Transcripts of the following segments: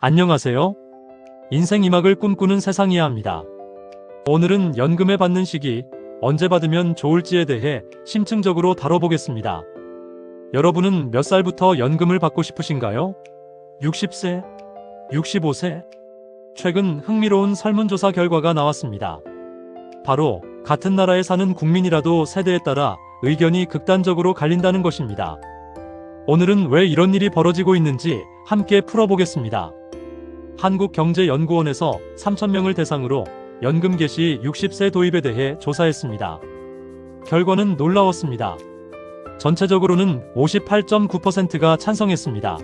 안녕하세요. 인생 2막을 꿈꾸는 세상이야 합니다. 오늘은 연금에 받는 시기, 언제 받으면 좋을지에 대해 심층적으로 다뤄보겠습니다. 여러분은 몇 살부터 연금을 받고 싶으신가요? 60세? 65세? 최근 흥미로운 설문조사 결과가 나왔습니다. 바로 같은 나라에 사는 국민이라도 세대에 따라 의견이 극단적으로 갈린다는 것입니다. 오늘은 왜 이런 일이 벌어지고 있는지 함께 풀어보겠습니다. 한국경제연구원에서 3,000명을 대상으로 연금 개시 60세 도입에 대해 조사했습니다. 결과는 놀라웠습니다. 전체적으로는 58.9%가 찬성했습니다.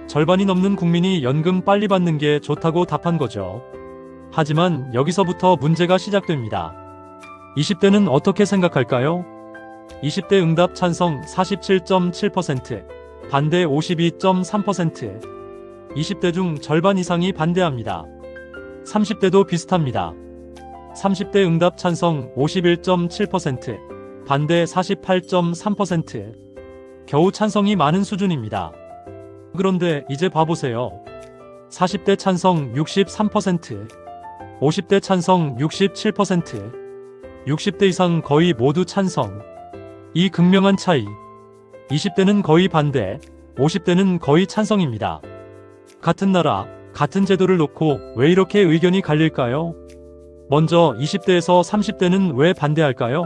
절반이 넘는 국민이 연금 빨리 받는 게 좋다고 답한 거죠. 하지만 여기서부터 문제가 시작됩니다. 20대는 어떻게 생각할까요? 20대 응답 찬성 47.7%, 반대 52.3%. 20대 중 절반 이상이 반대합니다. 30대도 비슷합니다. 30대 응답 찬성 51.7%, 반대 48.3%. 겨우 찬성이 많은 수준입니다. 그런데 이제 봐보세요. 40대 찬성 63%, 50대 찬성 67%, 60대 이상 거의 모두 찬성. 이 극명한 차이. 20대는 거의 반대, 50대는 거의 찬성입니다. 같은 나라, 같은 제도를 놓고 왜 이렇게 의견이 갈릴까요? 먼저 20대에서 30대는 왜 반대할까요?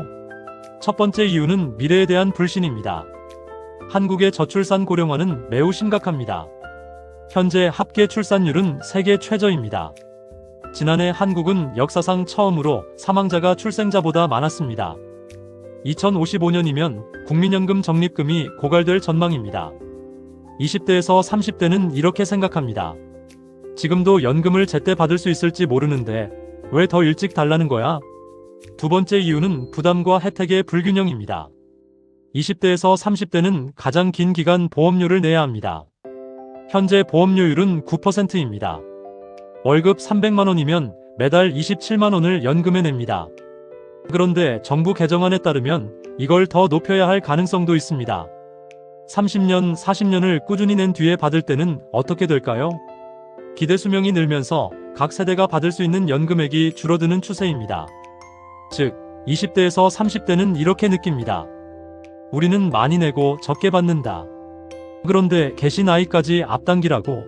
첫 번째 이유는 미래에 대한 불신입니다. 한국의 저출산 고령화는 매우 심각합니다. 현재 합계 출산율은 세계 최저입니다. 지난해 한국은 역사상 처음으로 사망자가 출생자보다 많았습니다. 2055년이면 국민연금 적립금이 고갈될 전망입니다. 20대에서 30대는 이렇게 생각합니다. 지금도 연금을 제때 받을 수 있을지 모르는데 왜 더 일찍 달라는 거야? 두 번째 이유는 부담과 혜택의 불균형입니다. 20대에서 30대는 가장 긴 기간 보험료를 내야 합니다. 현재 보험료율은 9%입니다. 월급 300만 원이면 매달 27만 원을 연금에 냅니다. 그런데 정부 개정안에 따르면 이걸 더 높여야 할 가능성도 있습니다. 30년, 40년을 꾸준히 낸 뒤에 받을 때는 어떻게 될까요? 기대 수명이 늘면서 각 세대가 받을 수 있는 연금액이 줄어드는 추세입니다. 즉, 20대에서 30대는 이렇게 느낍니다. 우리는 많이 내고 적게 받는다. 그런데 개시 나이까지 앞당기라고.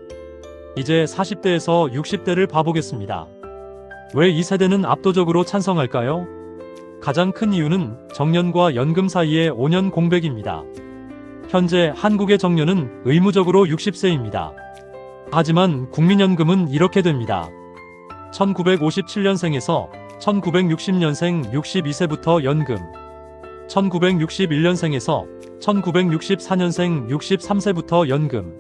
이제 40대에서 60대를 봐보겠습니다. 왜 이 세대는 압도적으로 찬성할까요? 가장 큰 이유는 정년과 연금 사이의 5년 공백입니다. 현재 한국의 정년은 의무적으로 60세입니다. 하지만 국민연금은 이렇게 됩니다. 1957년생에서 1960년생 62세부터 연금, 1961년생에서 1964년생 63세부터 연금,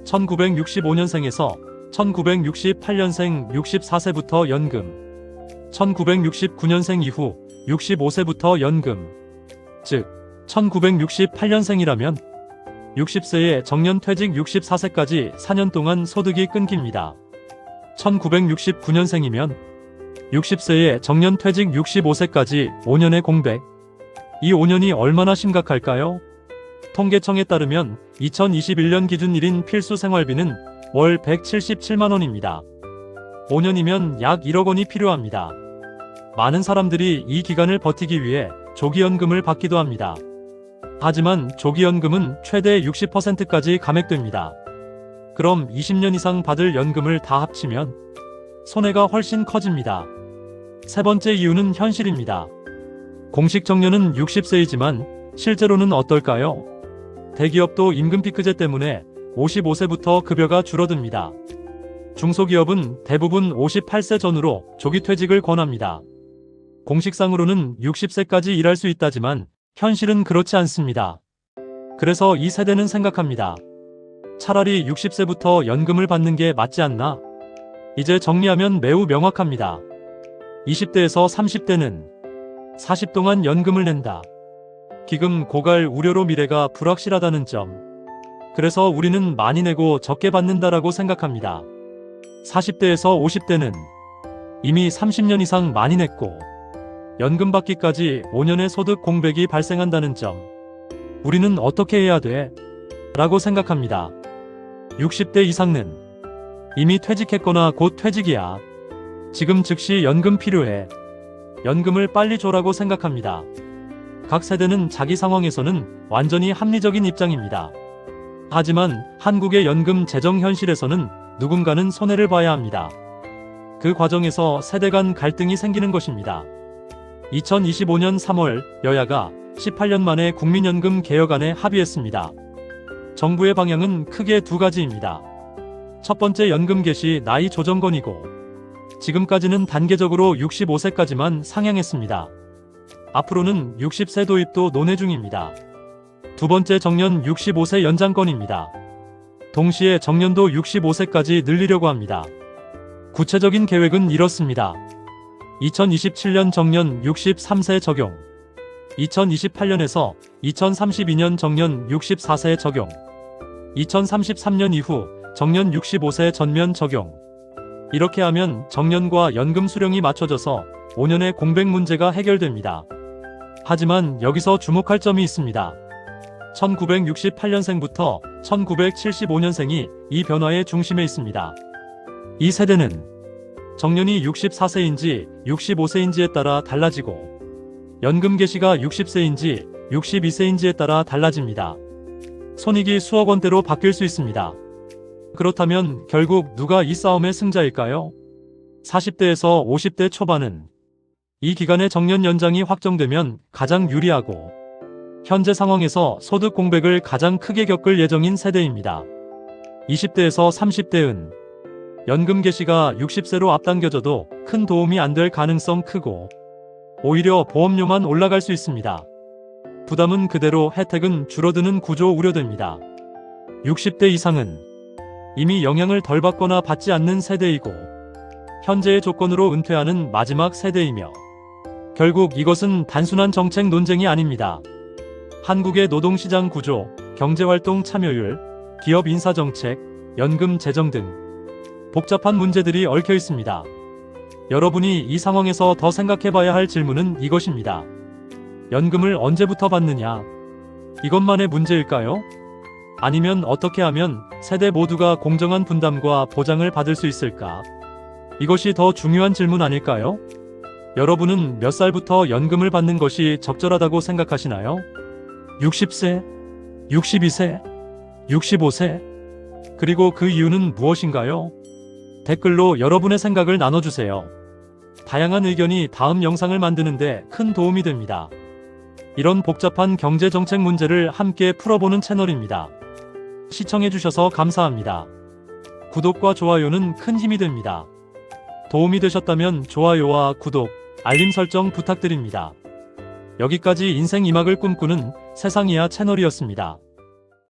1965년생에서 1968년생 64세부터 연금, 1969년생 이후 65세부터 연금. 즉, 1968년생이라면 60세에 정년퇴직 64세까지 4년 동안 소득이 끊깁니다. 1969년생이면 60세에 정년퇴직 65세까지 5년의 공백. 이 5년이 얼마나 심각할까요? 통계청에 따르면 2021년 기준 1인 필수 생활비는 월 177만 원입니다. 5년이면 약 1억 원이 필요합니다. 많은 사람들이 이 기간을 버티기 위해 조기연금을 받기도 합니다. 하지만 조기연금은 최대 60%까지 감액됩니다. 그럼 20년 이상 받을 연금을 다 합치면 손해가 훨씬 커집니다. 세 번째 이유는 현실입니다. 공식 정년은 60세이지만 실제로는 어떨까요? 대기업도 임금 피크제 때문에 55세부터 급여가 줄어듭니다. 중소기업은 대부분 58세 전후로 조기퇴직을 권합니다. 공식상으로는 60세까지 일할 수 있다지만 현실은 그렇지 않습니다. 그래서 이 세대는 생각합니다. 차라리 60세부터 연금을 받는 게 맞지 않나? 이제 정리하면 매우 명확합니다. 20대에서 30대는 40 동안 연금을 낸다. 기금 고갈 우려로 미래가 불확실하다는 점. 그래서 우리는 많이 내고 적게 받는다라고 생각합니다. 40대에서 50대는 이미 30년 이상 많이 냈고 연금 받기까지 5년의 소득 공백이 발생한다는 점. 우리는 어떻게 해야 돼? 라고 생각합니다. 60대 이상은 이미 퇴직했거나 곧 퇴직이야. 지금 즉시 연금 필요해. 연금을 빨리 줘라고 생각합니다. 각 세대는 자기 상황에서는 완전히 합리적인 입장입니다. 하지만 한국의 연금 재정 현실에서는 누군가는 손해를 봐야 합니다. 그 과정에서 세대 간 갈등이 생기는 것입니다. 2025년 3월 여야가 18년 만에 국민연금 개혁안에 합의했습니다. 정부의 방향은 크게 두 가지입니다. 첫 번째, 연금 개시 나이 조정건이고, 지금까지는 단계적으로 65세까지만 상향했습니다. 앞으로는 60세 도입도 논의 중입니다. 두 번째, 정년 65세 연장건입니다. 동시에 정년도 65세까지 늘리려고 합니다. 구체적인 계획은 이렇습니다. 2027년 정년 63세 적용, 2028년에서 2032년 정년 64세 적용, 2033년 이후 정년 65세 전면 적용. 이렇게 하면 정년과 연금 수령이 맞춰져서 5년의 공백 문제가 해결됩니다. 하지만 여기서 주목할 점이 있습니다. 1968년생부터 1975년생이 이 변화의 중심에 있습니다. 이 세대는 정년이 64세인지 65세인지에 따라 달라지고, 연금 개시가 60세인지 62세인지에 따라 달라집니다. 손익이 수억 원대로 바뀔 수 있습니다. 그렇다면 결국 누가 이 싸움의 승자일까요? 40대에서 50대 초반은 이 기간의 정년 연장이 확정되면 가장 유리하고, 현재 상황에서 소득 공백을 가장 크게 겪을 예정인 세대입니다. 20대에서 30대은 연금 개시가 60세로 앞당겨져도 큰 도움이 안 될 가능성 크고, 오히려 보험료만 올라갈 수 있습니다. 부담은 그대로 혜택은 줄어드는 구조 우려됩니다. 60대 이상은 이미 영향을 덜 받거나 받지 않는 세대이고, 현재의 조건으로 은퇴하는 마지막 세대이며, 결국 이것은 단순한 정책 논쟁이 아닙니다. 한국의 노동시장 구조, 경제활동 참여율, 기업 인사정책, 연금 재정 등 복잡한 문제들이 얽혀 있습니다. 여러분이 이 상황에서 더 생각해봐야 할 질문은 이것입니다. 연금을 언제부터 받느냐? 이것만의 문제일까요? 아니면 어떻게 하면 세대 모두가 공정한 분담과 보장을 받을 수 있을까? 이것이 더 중요한 질문 아닐까요? 여러분은 몇 살부터 연금을 받는 것이 적절하다고 생각하시나요? 60세? 62세? 65세? 그리고 그 이유는 무엇인가요? 댓글로 여러분의 생각을 나눠주세요. 다양한 의견이 다음 영상을 만드는데 큰 도움이 됩니다. 이런 복잡한 경제정책 문제를 함께 풀어보는 채널입니다. 시청해주셔서 감사합니다. 구독과 좋아요는 큰 힘이 됩니다. 도움이 되셨다면 좋아요와 구독, 알림 설정 부탁드립니다. 여기까지 인생 2막을 꿈꾸는 세상이야 채널이었습니다.